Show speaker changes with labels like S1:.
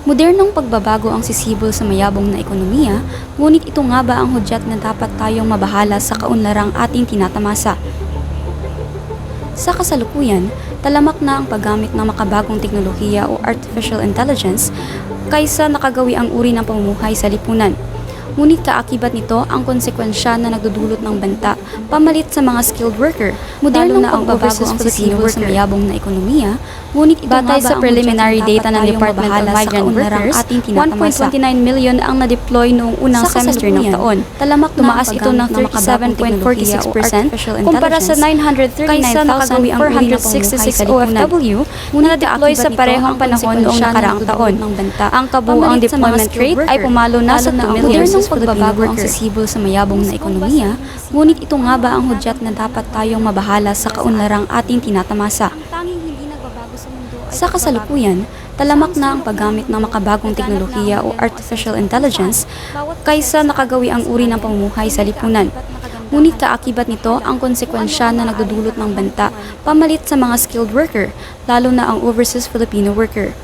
S1: Modernong pagbabago ang sisibol sa mayabong na ekonomiya, ngunit ito nga ba ang hudyat na dapat tayong mabahala sa kaunlarang ating tinatamasa? Sa kasalukuyan, talamak na ang paggamit ng makabagong teknolohiya o artificial intelligence kaysa nakagawi ang uri ng pamumuhay sa lipunan. Ngunit kaakibat nito ang konsekwensya na nagdudulot ng banta pamalit sa mga skilled worker, modernong na ang pagbabago ang sisibol sa mayabong na ekonomiya, ngunit ito
S2: Batay sa preliminary data ng Department of Migrant Workers, 1.29 million ang na-deploy noong unang semester ng taon. Tumaas ito ng 37.46% kumpara sa 939,466 OFW na na-deploy sa parehong panahon noong nakaraang taon. Ang kabuuang deployment rate ay pumalo na sa 2 million.
S1: Pagbabago ang sisibol sa mayabong na ekonomiya, ngunit ito nga ba ang hudyat na dapat tayong mabahala sa kaunlarang ating tinatamasa? Sa kasalukuyan, talamak na ang paggamit ng makabagong teknolohiya o artificial intelligence kaysa nakagawi ang uri ng pamumuhay sa lipunan. Ngunit kaakibat nito ang konsekwensya na nagdudulot ng banta pamalit sa mga skilled worker, lalo na ang overseas Filipino worker.